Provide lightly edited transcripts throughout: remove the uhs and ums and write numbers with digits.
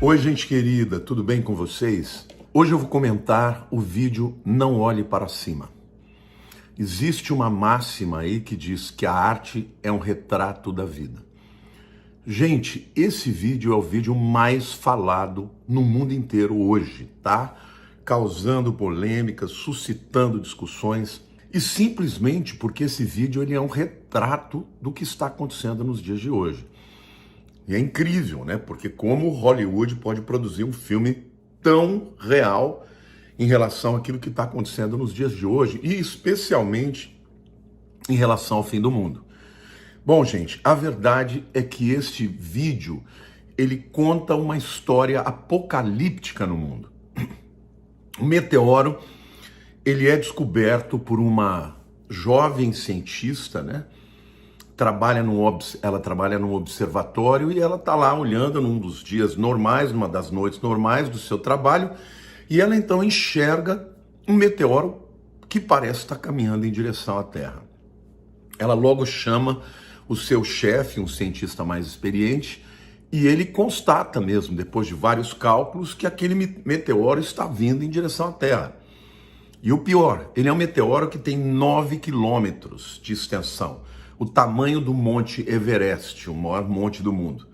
Oi, gente querida, tudo bem com vocês? Hoje eu vou comentar o vídeo Não Olhe para Cima. Existe uma máxima aí que diz que a arte é um retrato da vida. Gente, esse vídeo é o vídeo mais falado no mundo inteiro hoje, tá? Causando polêmicas, suscitando discussões, e simplesmente porque esse vídeo ele é um retrato do que está acontecendo nos dias de hoje. E é incrível, né? Porque como Hollywood pode produzir um filme tão real em relação àquilo que está acontecendo nos dias de hoje e especialmente em relação ao fim do mundo. Bom, gente, a verdade é que este vídeo ele conta uma história apocalíptica no mundo. O meteoro ele é descoberto por uma jovem cientista, né? Ela trabalha num observatório e ela está lá olhando num dos dias normais, numa das noites normais do seu trabalho, e ela então enxerga um meteoro que parece estar caminhando em direção à Terra. Ela logo chama o seu chefe, um cientista mais experiente, e ele constata mesmo, depois de vários cálculos, que aquele meteoro está vindo em direção à Terra. E o pior, ele é um meteoro que tem 9 quilômetros de extensão, o tamanho do Monte Everest, o maior monte do mundo.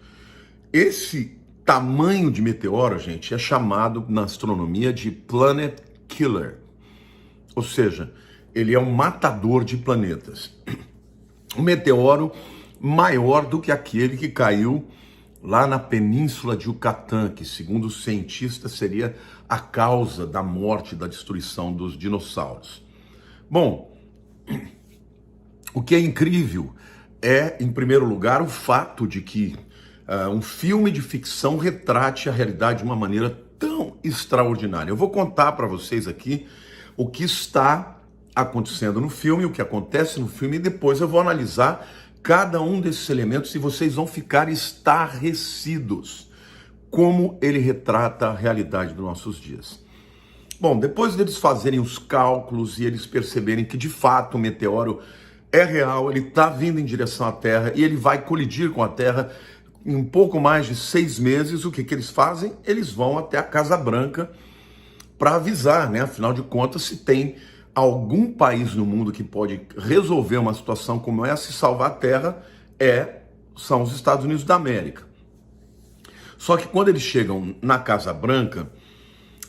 Esse tamanho de meteoro, gente, é chamado na astronomia de Planet Killer. Ou seja, ele é um matador de planetas. Um meteoro maior do que aquele que caiu lá na península de Yucatán, que segundo os cientistas seria a causa da morte e da destruição dos dinossauros. Bom, o que é incrível é, em primeiro lugar, o fato de que um filme de ficção retrate a realidade de uma maneira tão extraordinária. Eu vou contar para vocês aqui o que está acontecendo no filme, o que acontece no filme, e depois eu vou analisar cada um desses elementos e vocês vão ficar estarrecidos como ele retrata a realidade dos nossos dias. Bom, depois deles fazerem os cálculos e eles perceberem que de fato o meteoro é real, ele está vindo em direção à Terra e ele vai colidir com a Terra em um pouco mais de 6 meses, o que eles fazem? Eles vão até a Casa Branca para avisar, né? Afinal de contas, se tem algum país no mundo que pode resolver uma situação como essa e salvar a Terra, são os Estados Unidos da América. Só que quando eles chegam na Casa Branca,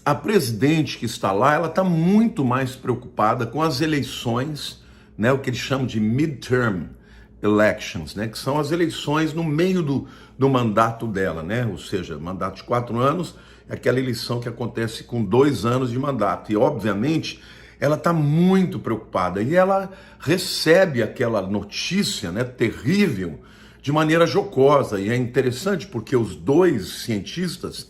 a presidente que está lá, ela está muito mais preocupada com as eleições, né, o que eles chamam de midterm elections, né, que são as eleições no meio do mandato dela, né, ou seja, mandato de 4 anos, é aquela eleição que acontece com 2 anos de mandato. E, obviamente, ela está muito preocupada e ela recebe aquela notícia, né, terrível de maneira jocosa. E é interessante porque os dois cientistas,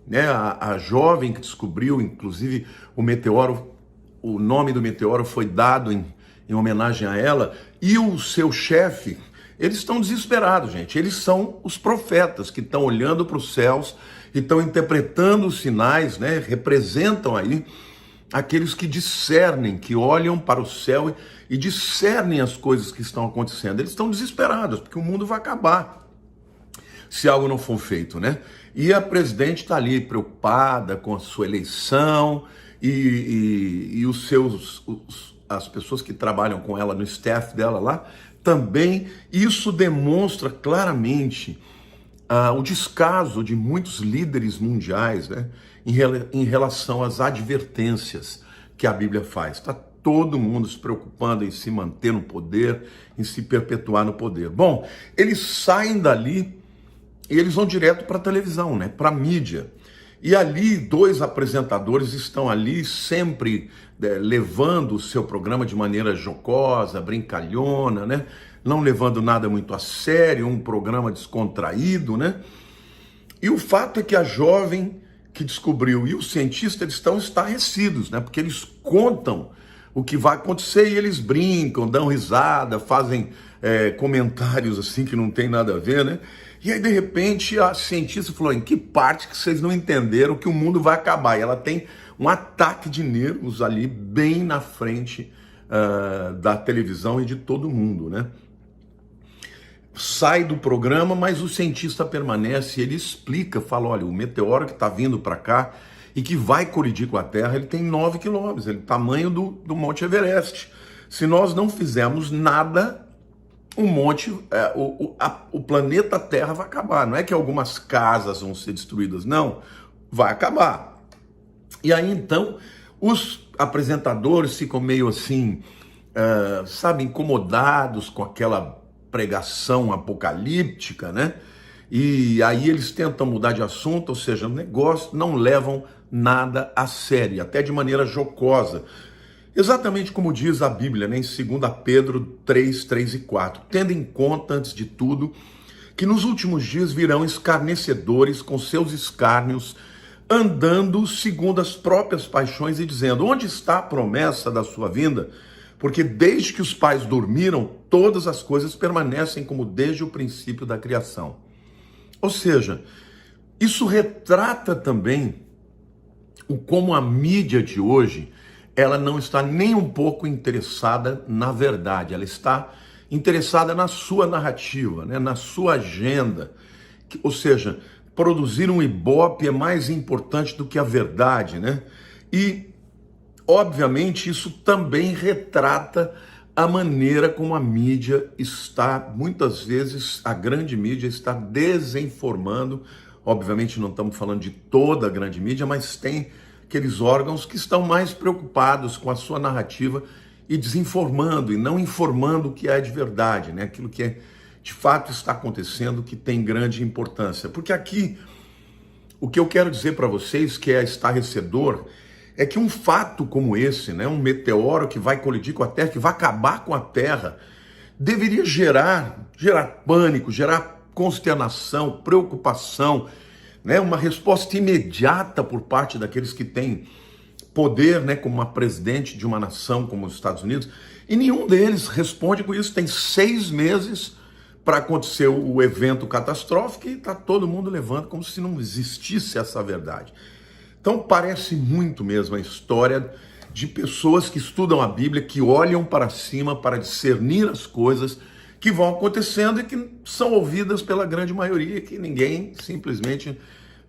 né, a jovem que descobriu, inclusive, o meteoro, o nome do meteoro foi dado em homenagem a ela, e o seu chefe, eles estão desesperados, gente. Eles são os profetas que estão olhando para os céus e estão interpretando os sinais, né? Representam aí aqueles que discernem, que olham para o céu e discernem as coisas que estão acontecendo. Eles estão desesperados, porque o mundo vai acabar se algo não for feito, né? E a presidente está ali preocupada com a sua eleição e as pessoas que trabalham com ela no staff dela lá também. Isso demonstra claramente o descaso de muitos líderes mundiais, né, em relação às advertências que a Bíblia faz. Está todo mundo se preocupando em se manter no poder, em se perpetuar no poder. Bom, eles saem dali e eles vão direto para a televisão, né, para a mídia. E ali 2 apresentadores estão ali sempre levando o seu programa de maneira jocosa, brincalhona, né? Não levando nada muito a sério, um programa descontraído, né? E o fato é que a jovem que descobriu e o cientista, eles estão estarrecidos, né? Porque eles contam o que vai acontecer e eles brincam, dão risada, fazem comentários assim que não tem nada a ver, né? E aí, de repente, a cientista falou: em que parte que vocês não entenderam que o mundo vai acabar? E ela tem um ataque de nervos ali, bem na frente da televisão e de todo mundo, né? sai do programa, mas o cientista permanece, ele explica, fala, olha, o meteoro que está vindo para cá e que vai colidir com a Terra, ele tem 9 quilômetros, ele é o tamanho do Monte Everest. Se nós não fizermos nada, o planeta Terra vai acabar. Não é que algumas casas vão ser destruídas, não, vai acabar. E aí então os apresentadores ficam meio assim, sabe, incomodados com aquela pregação apocalíptica, né? E aí eles tentam mudar de assunto, ou seja, o negócio, não levam nada a sério, até de maneira jocosa. Exatamente como diz a Bíblia, né, em 2 Pedro 3, 3 e 4. Tendo em conta, antes de tudo, que nos últimos dias virão escarnecedores com seus escárnios, andando segundo as próprias paixões e dizendo, onde está a promessa da sua vinda? Porque desde que os pais dormiram, todas as coisas permanecem como desde o princípio da criação. Ou seja, isso retrata também o como a mídia de hoje, ela não está nem um pouco interessada na verdade, ela está interessada na sua narrativa, né, na sua agenda. Ou seja, produzir um ibope é mais importante do que a verdade, né? E obviamente, isso também retrata a maneira como a mídia está, muitas vezes, a grande mídia está desinformando. Obviamente, não estamos falando de toda a grande mídia, mas tem aqueles órgãos que estão mais preocupados com a sua narrativa e desinformando, e não informando o que é de verdade, né? Aquilo que de fato está acontecendo, que tem grande importância. Porque aqui, o que eu quero dizer para vocês, que é estarrecedor, é que um fato como esse, né, um meteoro que vai colidir com a Terra, que vai acabar com a Terra, deveria gerar pânico, gerar consternação, preocupação, né, uma resposta imediata por parte daqueles que têm poder, né, como uma presidente de uma nação como os Estados Unidos, e nenhum deles responde com isso. Tem 6 meses para acontecer o evento catastrófico e está todo mundo levando como se não existisse essa verdade. Então parece muito mesmo a história de pessoas que estudam a Bíblia, que olham para cima para discernir as coisas que vão acontecendo e que são ouvidas pela grande maioria, que ninguém simplesmente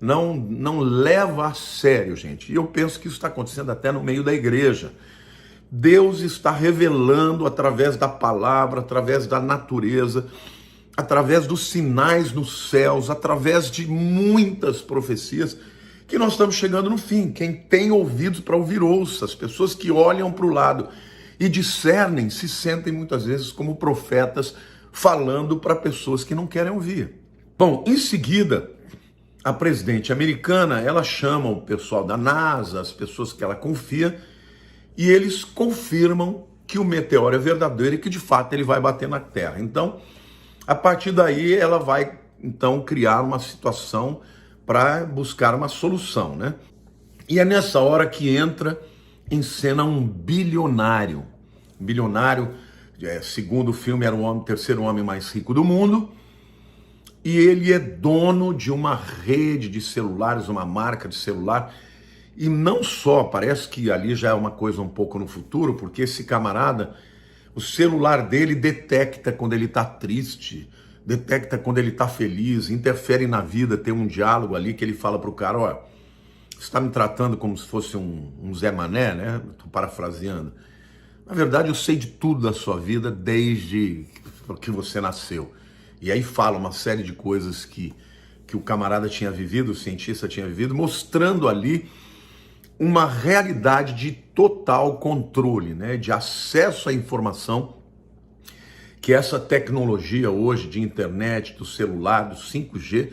não leva a sério, gente. E eu penso que isso está acontecendo até no meio da igreja. Deus está revelando através da palavra, através da natureza, através dos sinais nos céus, através de muitas profecias, que nós estamos chegando no fim. Quem tem ouvidos para ouvir, ouça. As pessoas que olham para o lado e discernem se sentem muitas vezes como profetas falando para pessoas que não querem ouvir. Bom, em seguida, a presidente americana, ela chama o pessoal da NASA, as pessoas que ela confia, e eles confirmam que o meteoro é verdadeiro e que de fato ele vai bater na Terra. Então, a partir daí, ela vai então criar uma situação para buscar uma solução, né? E é nessa hora que entra em cena um bilionário. Um bilionário, segundo o filme, era o terceiro homem mais rico do mundo. E ele é dono de uma rede de celulares, uma marca de celular. E não só, parece que ali já é uma coisa um pouco no futuro, porque esse camarada, o celular dele detecta quando ele está triste, detecta quando ele está feliz, interfere na vida, tem um diálogo ali que ele fala pro cara, ó, você está me tratando como se fosse um Zé Mané, né? Estou parafraseando. Na verdade, eu sei de tudo da sua vida desde que você nasceu. E aí fala uma série de coisas que o camarada tinha vivido, o cientista tinha vivido, mostrando ali uma realidade de total controle, né? De acesso à informação, que essa tecnologia hoje de internet, do celular, do 5G,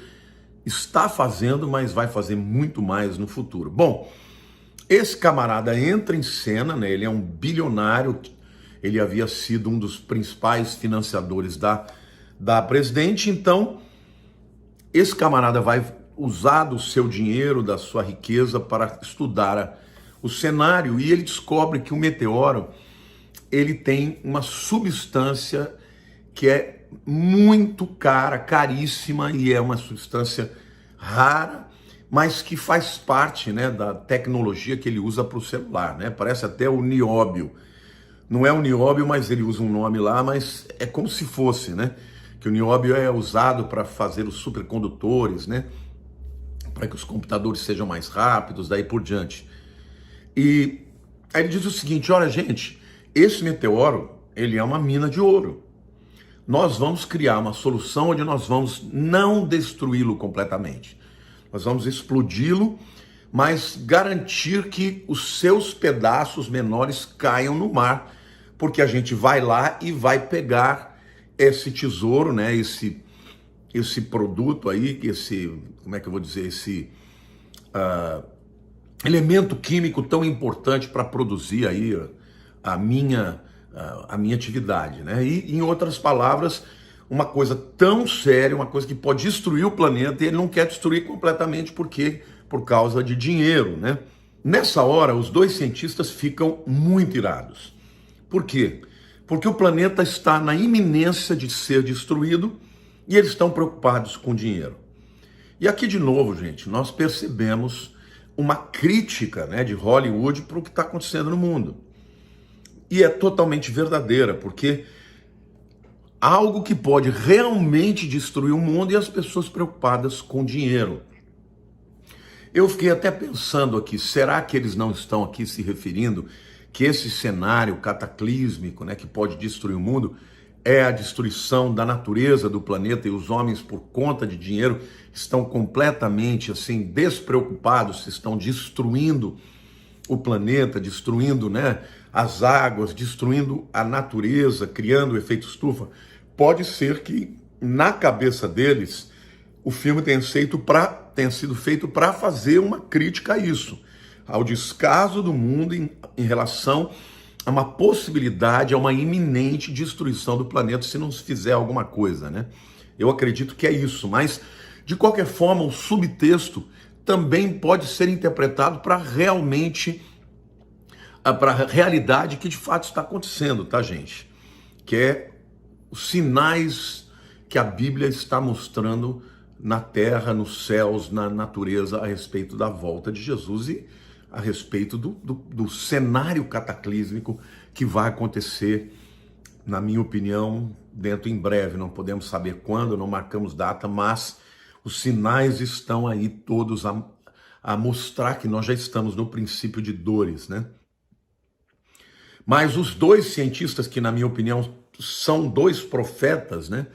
está fazendo, mas vai fazer muito mais no futuro. Bom, esse camarada entra em cena, né? Ele é um bilionário, ele havia sido um dos principais financiadores da presidente, então esse camarada vai usar do seu dinheiro, da sua riqueza para estudar o cenário, e ele descobre que o meteoro, ele tem uma substância que é muito cara, caríssima, e é uma substância rara, mas que faz parte, né, da tecnologia que ele usa para o celular, né? Parece até o nióbio. Não é o nióbio, mas ele usa um nome lá, mas é como se fosse, né? que o nióbio é usado para fazer os supercondutores, né? Para que os computadores sejam mais rápidos, daí por diante. E aí ele diz o seguinte: olha, gente, esse meteoro, ele é uma mina de ouro. Nós vamos criar uma solução onde nós vamos não destruí-lo completamente. Nós vamos explodi-lo, mas garantir que os seus pedaços menores caiam no mar, porque a gente vai lá e vai pegar esse tesouro, né? Esse produto aí, como é que eu vou dizer, esse elemento químico tão importante para produzir aí a minha atividade, né? E, em outras palavras, uma coisa tão séria, uma coisa que pode destruir o planeta, e ele não quer destruir completamente por causa de dinheiro, né? Nessa hora, os dois cientistas ficam muito irados. Por quê? Porque o planeta está na iminência de ser destruído e eles estão preocupados com dinheiro. E aqui, de novo, gente, nós percebemos uma crítica, né, de Hollywood para o que está acontecendo no mundo. E é totalmente verdadeira, porque algo que pode realmente destruir o mundo e as pessoas preocupadas com dinheiro. Eu fiquei até pensando aqui, será que eles não estão aqui se referindo que esse cenário cataclísmico, né, que pode destruir o mundo, é a destruição da natureza do planeta, e os homens, por conta de dinheiro, estão completamente assim despreocupados, estão destruindo o planeta, destruindo, né, as águas, destruindo a natureza, criando o efeito estufa? Pode ser que na cabeça deles o filme tenha sido feito para fazer uma crítica a isso, ao descaso do mundo em relação a uma possibilidade, a uma iminente destruição do planeta se não se fizer alguma coisa, né? Eu acredito que é isso, mas de qualquer forma o subtexto também pode ser interpretado para realmente, para a realidade que de fato está acontecendo, tá, gente? Que é os sinais que a Bíblia está mostrando na terra, nos céus, na natureza, a respeito da volta de Jesus e a respeito do cenário cataclísmico que vai acontecer, na minha opinião, dentro em breve. Não podemos saber quando, não marcamos data, mas os sinais estão aí todos a mostrar que nós já estamos no princípio de dores, né? Mas os dois cientistas, que na minha opinião são dois profetas, né?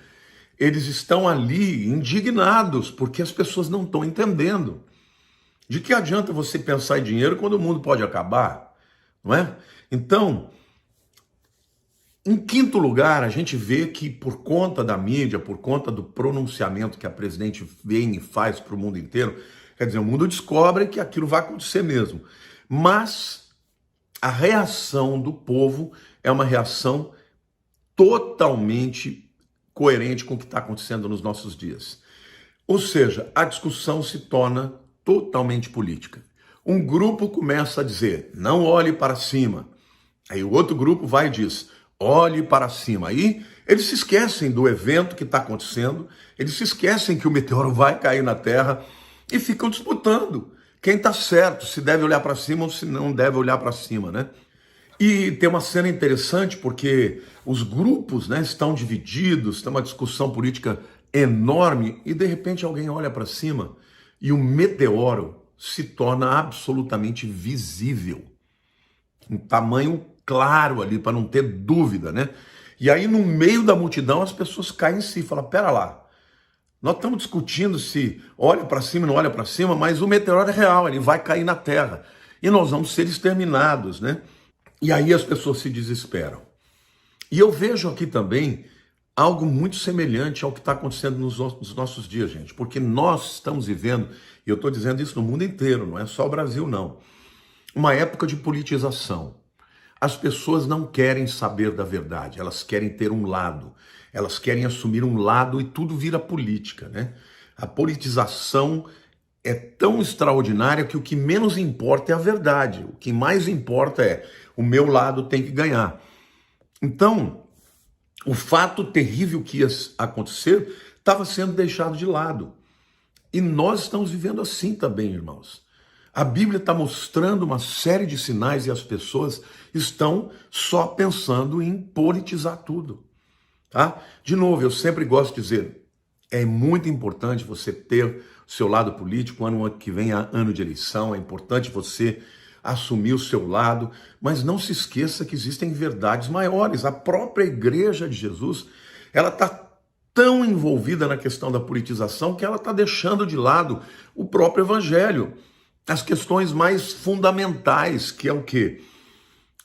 Eles estão ali indignados porque as pessoas não estão entendendo. De que adianta você pensar em dinheiro quando o mundo pode acabar, não é? Então, em quinto lugar, a gente vê que por conta da mídia, por conta do pronunciamento que a presidente vem e faz para o mundo inteiro, quer dizer, o mundo descobre que aquilo vai acontecer mesmo. Mas a reação do povo é uma reação totalmente coerente com o que está acontecendo nos nossos dias. Ou seja, a discussão se torna totalmente política. Um grupo começa a dizer, não olhe para cima. Aí o outro grupo vai e diz, olhe para cima. Aí eles se esquecem do evento que está acontecendo, eles se esquecem que o meteoro vai cair na Terra e ficam disputando quem está certo, se deve olhar para cima ou se não deve olhar para cima, né? E tem uma cena interessante porque os grupos, né, estão divididos, tem uma discussão política enorme e de repente alguém olha para cima e o meteoro se torna absolutamente visível. Um tamanho claro ali, para não ter dúvida, né? E aí no meio da multidão as pessoas caem em si e falam, pera lá, nós estamos discutindo se olha para cima ou não olha para cima, mas o meteoro é real, ele vai cair na Terra e nós vamos ser exterminados, né? E aí as pessoas se desesperam. E eu vejo aqui também algo muito semelhante ao que está acontecendo nos nossos dias, gente. Porque nós estamos vivendo, e eu estou dizendo isso no mundo inteiro, não é só o Brasil, não. Uma época de politização. As pessoas não querem saber da verdade, elas querem ter um lado. Elas querem assumir um lado e tudo vira política, né? A politização é tão extraordinária que o que menos importa é a verdade. O que mais importa é o meu lado tem que ganhar. Então, o fato terrível que ia acontecer estava sendo deixado de lado. E nós estamos vivendo assim também, irmãos. A Bíblia está mostrando uma série de sinais e as pessoas estão só pensando em politizar tudo. tá? De novo, eu sempre gosto de dizer, é muito importante você ter o seu lado político, ano que vem é ano de eleição, é importante você assumir o seu lado, mas não se esqueça que existem verdades maiores. A própria Igreja de Jesus, ela está tão envolvida na questão da politização que ela está deixando de lado o próprio Evangelho, as questões mais fundamentais, que é o quê?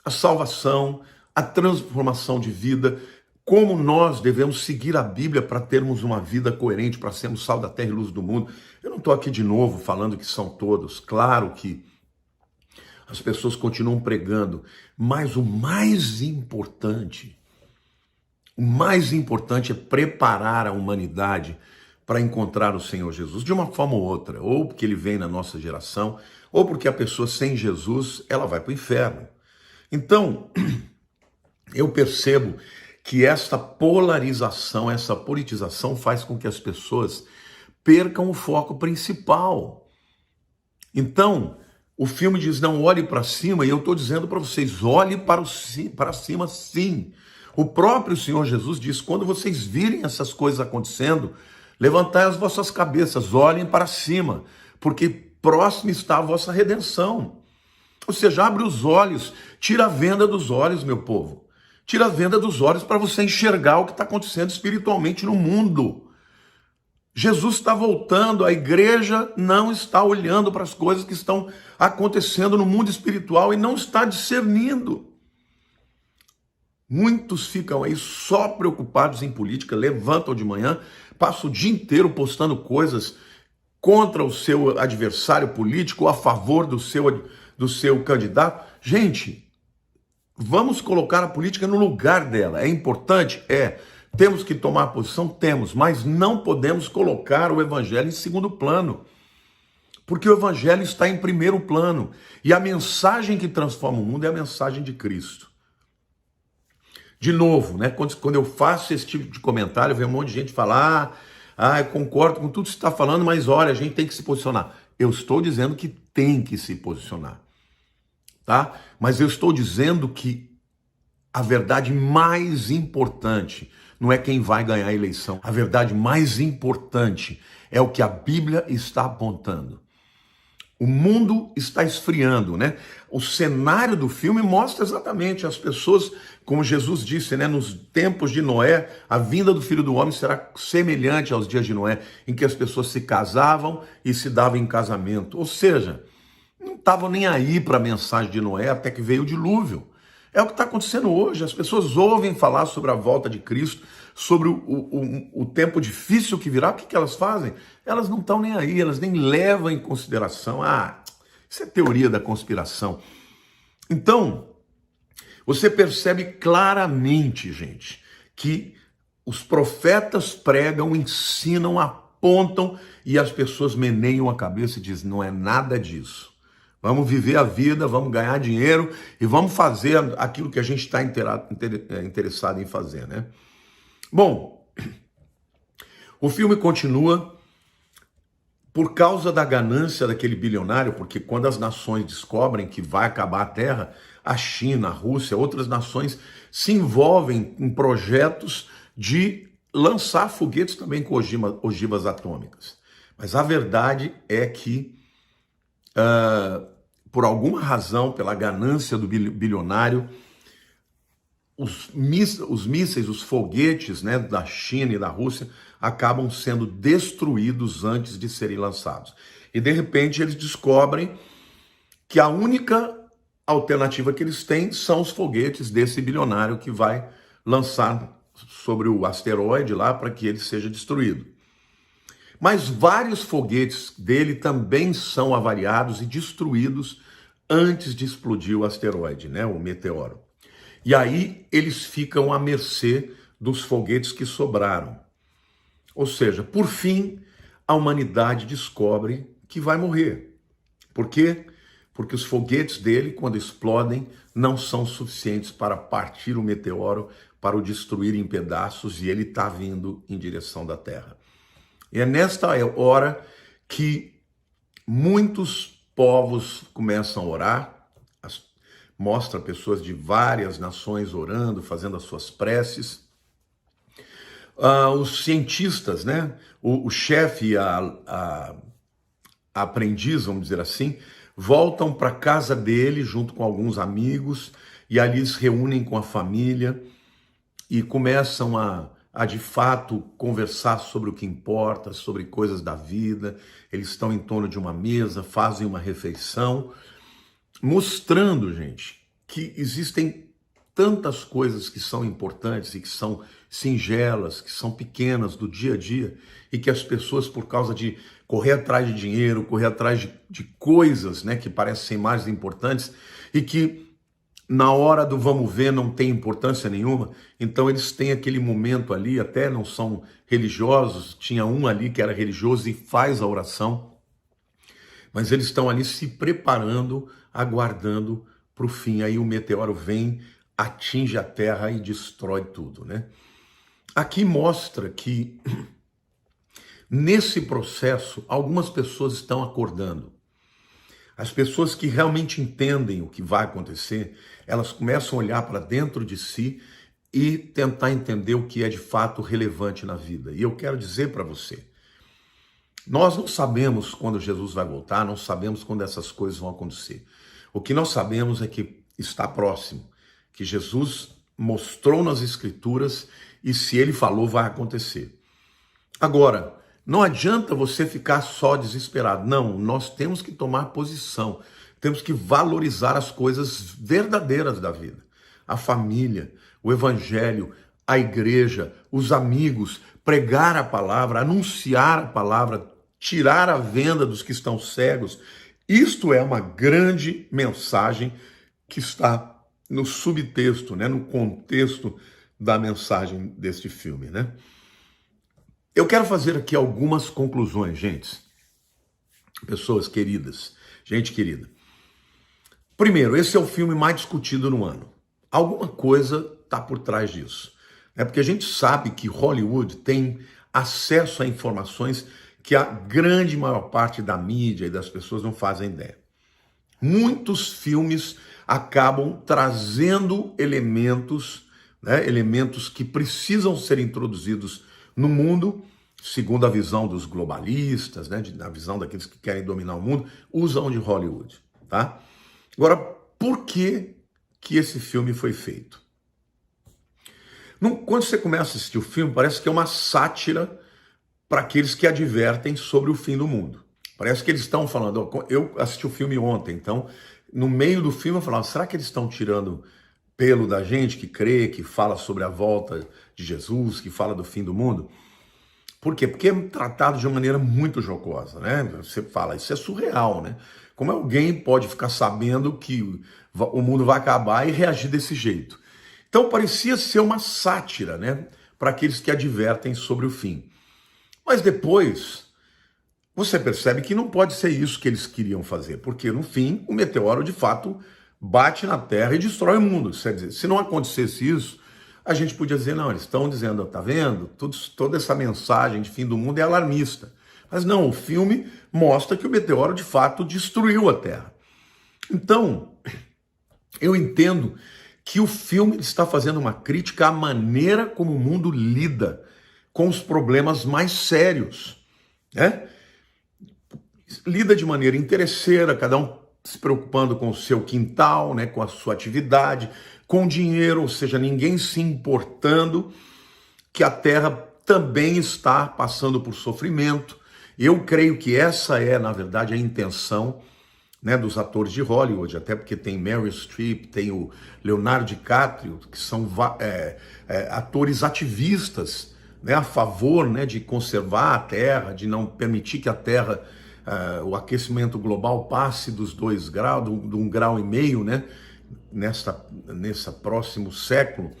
A salvação, a transformação de vida, como nós devemos seguir a Bíblia para termos uma vida coerente, para sermos sal da terra e luz do mundo. Eu não estou aqui de novo falando que são todos, claro que as pessoas continuam pregando, mas o mais importante é preparar a humanidade para encontrar o Senhor Jesus, de uma forma ou outra, ou porque ele vem na nossa geração, ou porque a pessoa sem Jesus, ela vai para o inferno. Então, eu percebo que esta polarização, essa politização faz com que as pessoas percam o foco principal. Então, o filme diz, não olhe para cima, e eu estou dizendo para vocês, olhe para cima sim. O próprio Senhor Jesus diz, quando vocês virem essas coisas acontecendo, levantai as vossas cabeças, olhem para cima, porque próximo está a vossa redenção. Ou seja, abre os olhos, tira a venda dos olhos, meu povo. Tira a venda dos olhos para você enxergar o que está acontecendo espiritualmente no mundo. Jesus está voltando, a igreja não está olhando para as coisas que estão acontecendo no mundo espiritual e não está discernindo. Muitos ficam aí só preocupados em política, levantam de manhã, passam o dia inteiro postando coisas contra o seu adversário político ou a favor do seu candidato. Gente, vamos colocar a política no lugar dela. É importante? É. Temos que tomar posição? Temos, mas não podemos colocar o evangelho em segundo plano, porque o evangelho está em primeiro plano, e a mensagem que transforma o mundo é a mensagem de Cristo. De novo, né, quando eu faço esse tipo de comentário, vem um monte de gente falar, eu concordo com tudo que você está falando, mas olha, a gente tem que se posicionar. Eu estou dizendo que tem que se posicionar, tá? Mas eu estou dizendo que a verdade mais importante não é quem vai ganhar a eleição. A verdade mais importante é o que a Bíblia está apontando. O mundo está esfriando, né? O cenário do filme mostra exatamente as pessoas, como Jesus disse, né? Nos tempos de Noé, a vinda do Filho do Homem será semelhante aos dias de Noé, em que as pessoas se casavam e se davam em casamento. Ou seja, não estavam nem aí para a mensagem de Noé até que veio o dilúvio. É o que está acontecendo hoje. As pessoas ouvem falar sobre a volta de Cristo, sobre o tempo difícil que virá. O que elas fazem? Elas não estão nem aí, elas nem levam em consideração. Isso é teoria da conspiração. Então, você percebe claramente, gente, que os profetas pregam, ensinam, apontam e as pessoas meneiam a cabeça e dizem, não é nada disso. Vamos viver a vida, vamos ganhar dinheiro e vamos fazer aquilo que a gente está interessado em fazer, né? Bom, o filme continua por causa da ganância daquele bilionário, porque quando as nações descobrem que vai acabar a Terra, a China, a Rússia, outras nações se envolvem em projetos de lançar foguetes também com ogivas atômicas. Mas a verdade é que por alguma razão, pela ganância do bilionário, os mísseis, os foguetes, né, da China e da Rússia acabam sendo destruídos antes de serem lançados. E de repente eles descobrem que a única alternativa que eles têm são os foguetes desse bilionário que vai lançar sobre o asteroide lá para que ele seja destruído. Mas vários foguetes dele também são avariados e destruídos antes de explodir o asteroide, né, o meteoro. E aí eles ficam à mercê dos foguetes que sobraram. Ou seja, por fim, a humanidade descobre que vai morrer. Por quê? Porque os foguetes dele, quando explodem, não são suficientes para partir o meteoro, para o destruir em pedaços, e ele está vindo em direção da Terra. E é nesta hora que muitos povos começam a orar, mostra pessoas de várias nações orando, fazendo as suas preces, Os cientistas, né? O chefe e a aprendiz, vamos dizer assim, voltam para casa dele junto com alguns amigos e ali se reúnem com a família e começam a de fato conversar sobre o que importa, sobre coisas da vida. Eles estão em torno de uma mesa, fazem uma refeição, mostrando, gente, que existem tantas coisas que são importantes e que são singelas, que são pequenas do dia a dia e que as pessoas, por causa de correr atrás de dinheiro, correr atrás de coisas, né, que parecem mais importantes e que na hora do vamos ver não tem importância nenhuma. Então eles têm aquele momento ali, até não são religiosos, tinha um ali que era religioso e faz a oração, mas eles estão ali se preparando, aguardando para o fim. Aí o meteoro vem, atinge a Terra e destrói tudo, né? Aqui mostra que nesse processo algumas pessoas estão acordando. As pessoas que realmente entendem o que vai acontecer, elas começam a olhar para dentro de si e tentar entender o que é de fato relevante na vida. E eu quero dizer para você, nós não sabemos quando Jesus vai voltar, não sabemos quando essas coisas vão acontecer. O que nós sabemos é que está próximo, que Jesus mostrou nas Escrituras e se ele falou, vai acontecer. Agora, não adianta você ficar só desesperado. Não, nós temos que tomar posição. Temos que valorizar as coisas verdadeiras da vida. A família, o evangelho, a igreja, os amigos, pregar a palavra, anunciar a palavra, tirar a venda dos que estão cegos. Isto é uma grande mensagem que está no subtexto, né, no contexto da mensagem deste filme, né? Eu quero fazer aqui algumas conclusões, gente. Pessoas queridas, gente querida. Primeiro, esse é o filme mais discutido no ano. Alguma coisa está por trás disso. É porque a gente sabe que Hollywood tem acesso a informações que a grande maior parte da mídia e das pessoas não fazem ideia. Muitos filmes acabam trazendo elementos, né, elementos que precisam ser introduzidos no mundo, segundo a visão dos globalistas, né, a visão daqueles que querem dominar o mundo, usam de Hollywood, tá? Agora, por que esse filme foi feito? Quando você começa a assistir o filme, parece que é uma sátira para aqueles que advertem sobre o fim do mundo. Parece que eles estão falando, eu assisti o filme ontem, então, no meio do filme eu falava, será que eles estão tirando pelo da gente que crê, que fala sobre a volta de Jesus, que fala do fim do mundo? Por quê? Porque é tratado de uma maneira muito jocosa, né? Você fala, isso é surreal, né? Como alguém pode ficar sabendo que o mundo vai acabar e reagir desse jeito? Então parecia ser uma sátira, né? Para aqueles que advertem sobre o fim. Mas depois você percebe que não pode ser isso que eles queriam fazer, porque no fim o meteoro de fato bate na Terra e destrói o mundo. Quer dizer, se não acontecesse isso, a gente podia dizer, não, eles estão dizendo, tá vendo? Toda essa mensagem de fim do mundo é alarmista. Mas não, o filme mostra que o meteoro de fato destruiu a Terra. Então, eu entendo que o filme está fazendo uma crítica à maneira como o mundo lida com os problemas mais sérios, né? Lida de maneira interesseira, cada um se preocupando com o seu quintal, né, com a sua atividade, com dinheiro, ou seja, ninguém se importando que a Terra também está passando por sofrimento. Eu creio que essa é, na verdade, a intenção, né, dos atores de Hollywood, até porque tem Meryl Streep, tem o Leonardo DiCaprio, que são atores ativistas, né, a favor, né, de conservar a Terra, de não permitir que a Terra, o aquecimento global passe dos 2 graus, de 1,5 grau, né, nessa próximo século.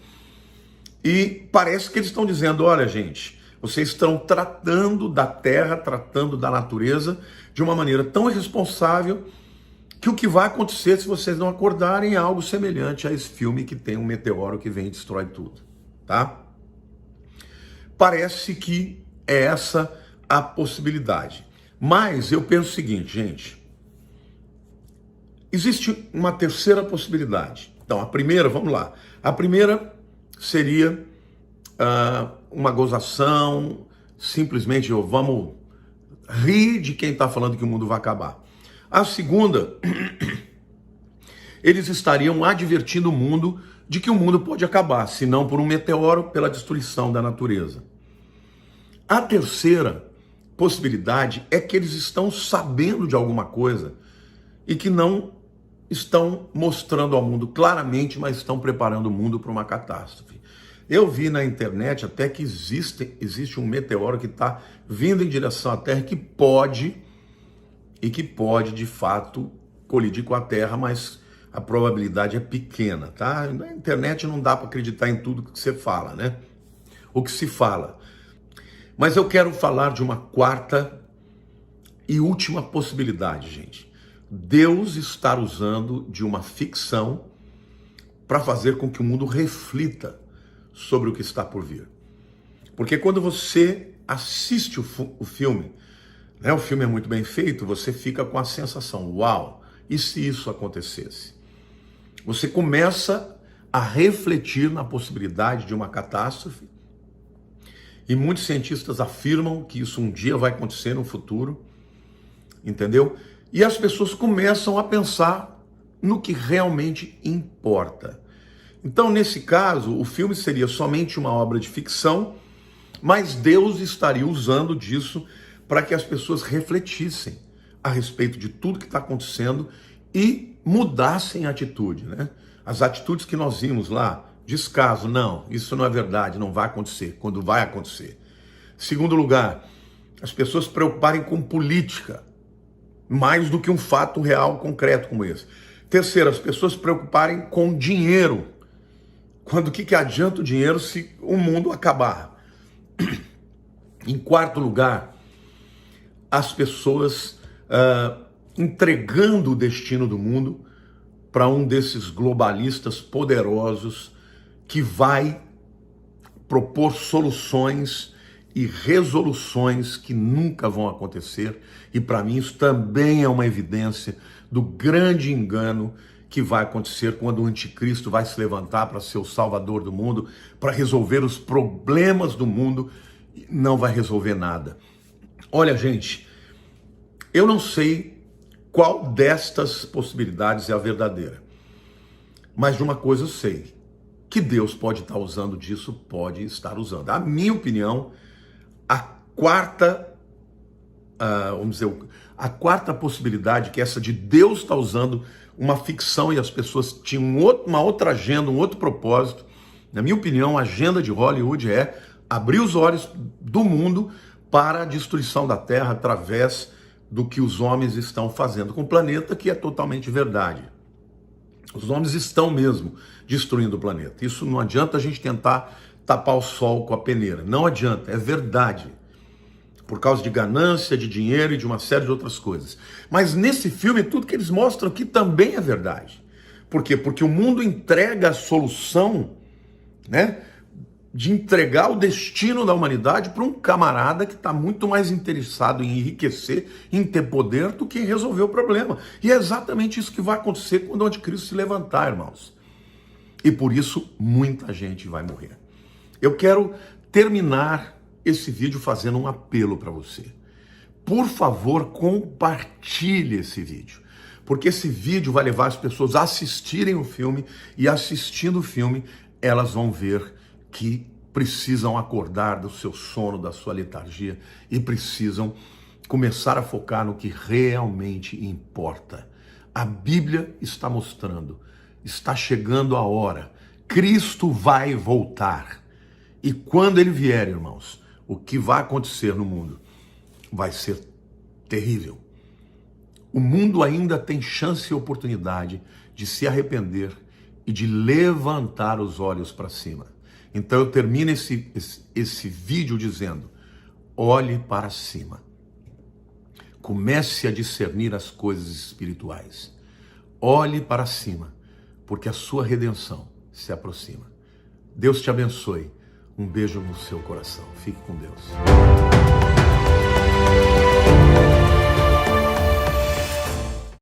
E parece que eles estão dizendo, olha gente, vocês estão tratando da Terra, tratando da natureza de uma maneira tão irresponsável que o que vai acontecer se vocês não acordarem é algo semelhante a esse filme que tem um meteoro que vem e destrói tudo, tá? Parece que é essa a possibilidade. Mas eu penso o seguinte, gente, existe uma terceira possibilidade. Então, a primeira, vamos lá, a primeira seria uma gozação, simplesmente vamos rir de quem está falando que o mundo vai acabar. A segunda, eles estariam advertindo o mundo de que o mundo pode acabar, se não por um meteoro, pela destruição da natureza. A terceira possibilidade é que eles estão sabendo de alguma coisa e que não estão mostrando ao mundo claramente, mas estão preparando o mundo para uma catástrofe. Eu vi na internet até que existe um meteoro que está vindo em direção à Terra que pode de fato colidir com a Terra, mas a probabilidade é pequena, tá? Na internet não dá para acreditar em tudo que você fala, né? O que se fala. Mas eu quero falar de uma quarta e última possibilidade, gente. Deus está usando de uma ficção para fazer com que o mundo reflita sobre o que está por vir. Porque quando você assiste o filme, né, o filme é muito bem feito, você fica com a sensação, uau, e se isso acontecesse? Você começa a refletir na possibilidade de uma catástrofe, e muitos cientistas afirmam que isso um dia vai acontecer no futuro, entendeu? E as pessoas começam a pensar no que realmente importa. Então, nesse caso, o filme seria somente uma obra de ficção, mas Deus estaria usando disso para que as pessoas refletissem a respeito de tudo que está acontecendo e mudassem a atitude, né? As atitudes que nós vimos lá, descaso, não, isso não é verdade, não vai acontecer, quando vai acontecer. Segundo lugar, as pessoas se preocuparem com política, mais do que um fato real, concreto como esse. Terceiro, as pessoas se preocuparem com dinheiro. Quando o que adianta o dinheiro se o mundo acabar? Em quarto lugar, as pessoas entregando o destino do mundo para um desses globalistas poderosos que vai propor soluções e resoluções que nunca vão acontecer. E para mim isso também é uma evidência do grande engano que vai acontecer quando o anticristo vai se levantar para ser o salvador do mundo, para resolver os problemas do mundo, e não vai resolver nada. Olha, gente, eu não sei qual destas possibilidades é a verdadeira, mas de uma coisa eu sei, que Deus pode estar usando disso, pode estar usando. A minha opinião, a quarta possibilidade, que é essa de Deus estar usando uma ficção e as pessoas tinham uma outra agenda, um outro propósito. Na minha opinião, a agenda de Hollywood é abrir os olhos do mundo para a destruição da Terra através do que os homens estão fazendo com o planeta, que é totalmente verdade. Os homens estão mesmo destruindo o planeta. Isso não adianta a gente tentar tapar o sol com a peneira. Não adianta, é verdade. Por causa de ganância, de dinheiro e de uma série de outras coisas. Mas nesse filme, tudo que eles mostram aqui também é verdade. Por quê? Porque o mundo entrega a solução, né, de entregar o destino da humanidade para um camarada que está muito mais interessado em enriquecer, em ter poder, do que em resolver o problema. E é exatamente isso que vai acontecer quando o anticristo se levantar, irmãos. E por isso, muita gente vai morrer. Eu quero terminar esse vídeo fazendo um apelo para você. Por favor, compartilhe esse vídeo, porque esse vídeo vai levar as pessoas a assistirem o filme, e assistindo o filme, elas vão ver que precisam acordar do seu sono, da sua letargia, e precisam começar a focar no que realmente importa. A Bíblia está mostrando, está chegando a hora, Cristo vai voltar, e quando ele vier, irmãos, o que vai acontecer no mundo vai ser terrível. O mundo ainda tem chance e oportunidade de se arrepender e de levantar os olhos para cima. Então eu termino esse vídeo dizendo, olhe para cima. Comece a discernir as coisas espirituais. Olhe para cima, porque a sua redenção se aproxima. Deus te abençoe. Um beijo no seu coração. Fique com Deus.